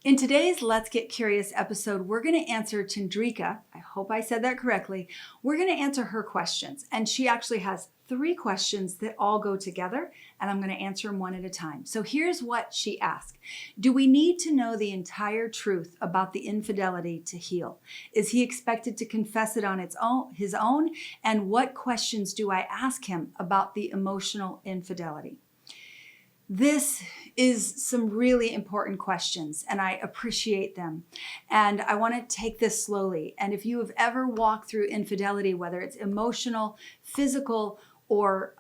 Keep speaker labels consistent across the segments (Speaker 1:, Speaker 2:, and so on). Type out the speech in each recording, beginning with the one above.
Speaker 1: In today's Let's Get Curious episode, we're going to answer Chandrika. I hope I said that correctly. We're going to answer her questions. And she actually has 3 questions that all go together, and I'm going to answer them one at a time. So here's what she asked. Do we need to know the entire truth about the infidelity to heal? Is he expected to confess it on his own? And what questions do I ask him about the emotional infidelity? This is some really important questions, and I appreciate them. And I want to take this slowly. And if you have ever walked through infidelity, whether it's emotional, physical, or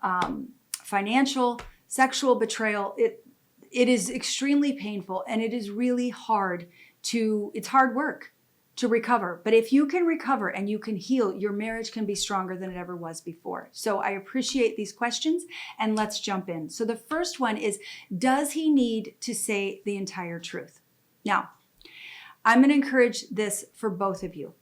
Speaker 1: financial, sexual betrayal, it is extremely painful, and it is really it's hard work to recover. But if you can recover and you can heal, your marriage can be stronger than it ever was before. So I appreciate these questions, and let's jump in. So the first one is, does he need to say the entire truth? Now, I'm going to encourage this for both of you.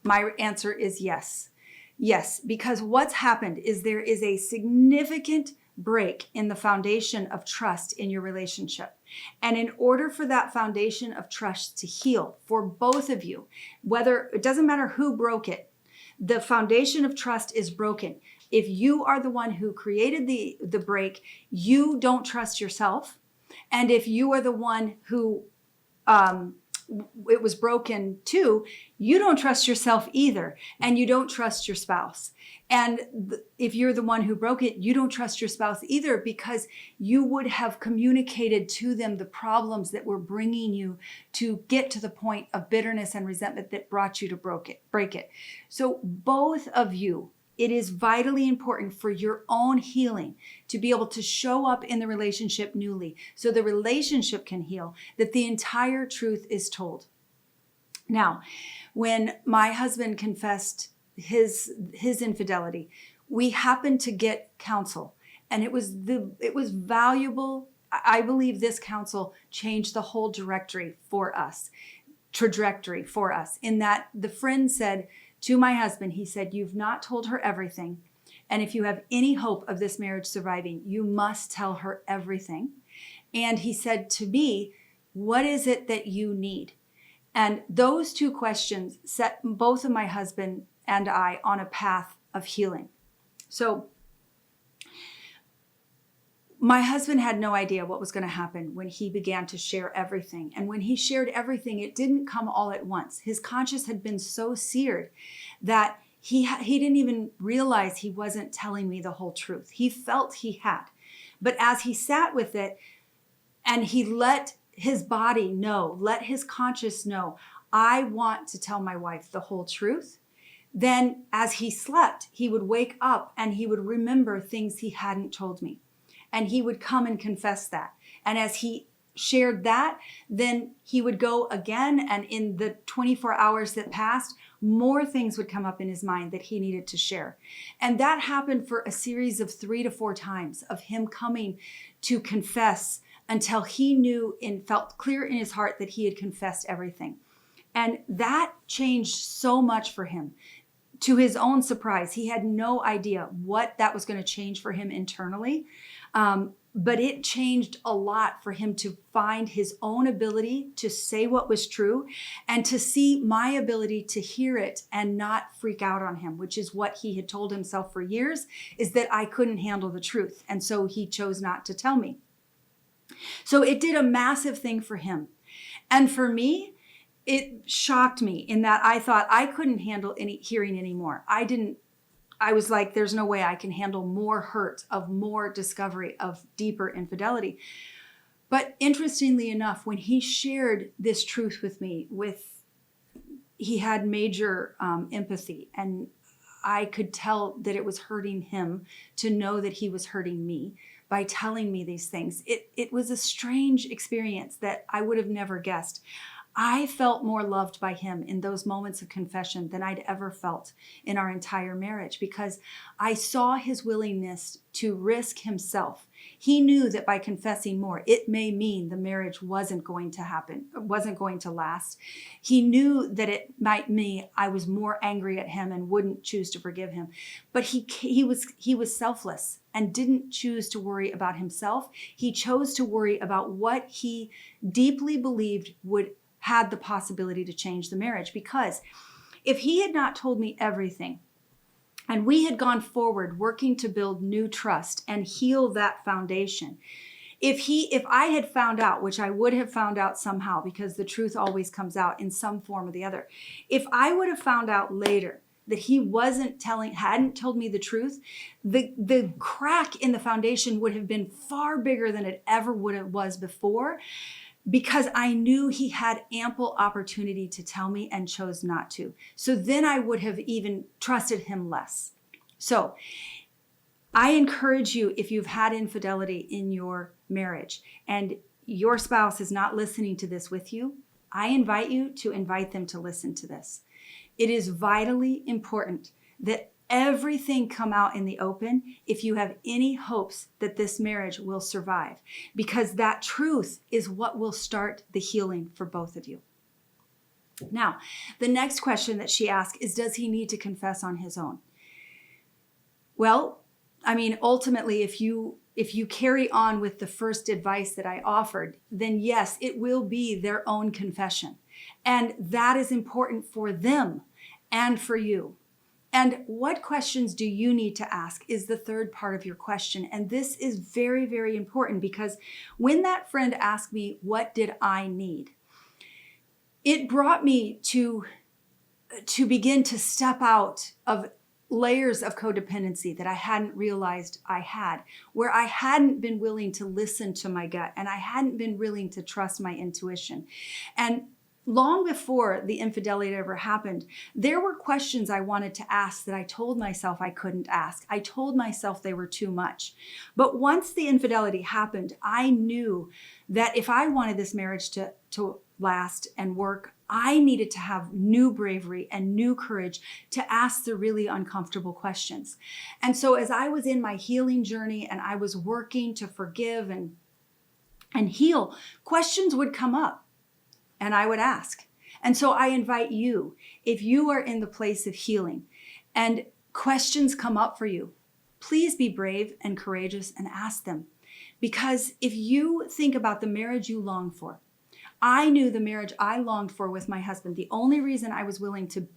Speaker 1: My answer is yes. Yes, because what's happened is there is a significant break in the foundation of trust in your relationship. And in order for that foundation of trust to heal for both of you, it doesn't matter who broke it, the foundation of trust is broken. If you are the one who created the break, you don't trust yourself. And if you are the one who it was broken too, you don't trust yourself either, and you don't trust your spouse. And if you're the one who broke it, you don't trust your spouse either, because you would have communicated to them the problems that were bringing you to get to the point of bitterness and resentment that brought you to break it. So both of you, it is vitally important for your own healing to be able to show up in the relationship newly so the relationship can heal, that the entire truth is told. Now, when my husband confessed his infidelity, we happened to get counsel, and it was valuable. I believe this counsel changed the whole trajectory for us, in that the friend said to my husband, he said, "You've not told her everything. And if you have any hope of this marriage surviving, you must tell her everything." And he said to me, "What is it that you need?" And those 2 questions set both of my husband and I on a path of healing. So my husband had no idea what was going to happen when he began to share everything. And when he shared everything, it didn't come all at once. His conscience had been so seared that he didn't even realize he wasn't telling me the whole truth. He felt he had. But as he sat with it and he let his body know, let his conscience know, I want to tell my wife the whole truth. Then as he slept, he would wake up and he would remember things he hadn't told me. And he would come and confess that. And as he shared that, then he would go again. And in the 24 hours that passed, more things would come up in his mind that he needed to share. And that happened for a series of 3 to 4 times of him coming to confess until he knew and felt clear in his heart that he had confessed everything. And that changed so much for him. To his own surprise, he had no idea what that was going to change for him internally. But it changed a lot for him to find his own ability to say what was true and to see my ability to hear it and not freak out on him, which is what he had told himself for years, is that I couldn't handle the truth. And so he chose not to tell me. So it did a massive thing for him. And for me, it shocked me in that I thought I couldn't handle any hearing anymore. I was like, there's no way I can handle more hurt, of more discovery of deeper infidelity. But interestingly enough, when he shared this truth with me, he had major empathy, and I could tell that it was hurting him to know that he was hurting me by telling me these things. It was a strange experience that I would have never guessed. I felt more loved by him in those moments of confession than I'd ever felt in our entire marriage, because I saw his willingness to risk himself He knew that by confessing more, it may mean the marriage wasn't going to happen, wasn't going to last. He knew that it might mean I was more angry at him and wouldn't choose to forgive him. But he was selfless and didn't choose to worry about himself. He chose to worry about what he deeply believed had the possibility to change the marriage. Because if he had not told me everything, and we had gone forward working to build new trust and heal that foundation, if I had found out, which I would have found out somehow, because the truth always comes out in some form or the other, if I would have found out later that he hadn't told me the truth, the crack in the foundation would have been far bigger than it ever was before, because I knew he had ample opportunity to tell me and chose not to. So then I would have even trusted him less. So I encourage you, if you've had infidelity in your marriage and your spouse is not listening to this with you, I invite you to invite them to listen to this. It is vitally important that everything come out in the open if you have any hopes that this marriage will survive, because that truth is what will start the healing for both of you. Now, the next question that she asked is, does he need to confess on his own? Well, I mean, ultimately, if you carry on with the first advice that I offered, then yes, it will be their own confession. And that is important for them and for you. And what questions do you need to ask is the third part of your question. And this is very, very important, because when that friend asked me, what did I need? It brought me to begin to step out of layers of codependency that I hadn't realized I had, where I hadn't been willing to listen to my gut and I hadn't been willing to trust my intuition. And long before the infidelity ever happened, there were questions I wanted to ask that I told myself I couldn't ask. I told myself they were too much. But once the infidelity happened, I knew that if I wanted this marriage to last and work, I needed to have new bravery and new courage to ask the really uncomfortable questions. And so as I was in my healing journey and I was working to forgive and heal, questions would come up. And I would ask. And so I invite you, if you are in the place of healing and questions come up for you, please be brave and courageous and ask them. Because if you think about the marriage you long for, I knew the marriage I longed for with my husband. The only reason I was willing to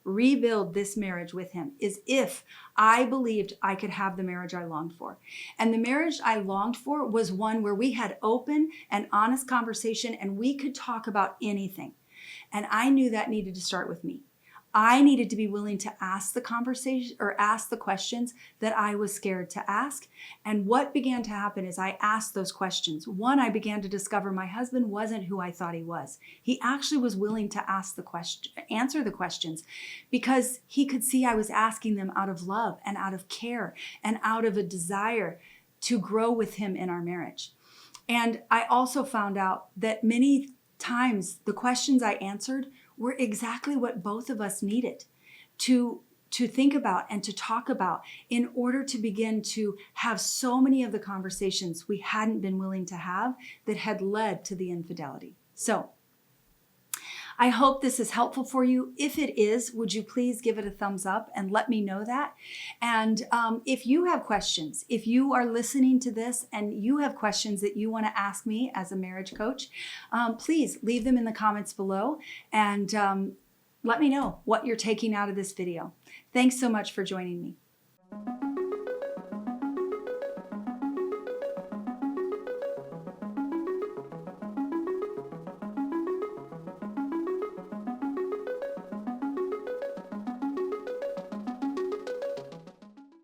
Speaker 1: rebuild this marriage with him is if I believed I could have the marriage I longed for. And the marriage I longed for was one where we had open and honest conversation and we could talk about anything. And I knew that needed to start with me. I needed to be willing to ask the conversation or ask the questions that I was scared to ask. And what began to happen is I asked those questions. One, I began to discover my husband wasn't who I thought he was. He actually was willing to answer the questions, because he could see I was asking them out of love and out of care and out of a desire to grow with him in our marriage. And I also found out that many times the questions I answered were exactly what both of us needed to think about and to talk about in order to begin to have so many of the conversations we hadn't been willing to have that had led to the infidelity. So I hope this is helpful for you. If it is, would you please give it a thumbs up and let me know that? And if you have questions, if you are listening to this and you have questions that you want to ask me as a marriage coach, please leave them in the comments below and let me know what you're taking out of this video. Thanks so much for joining me.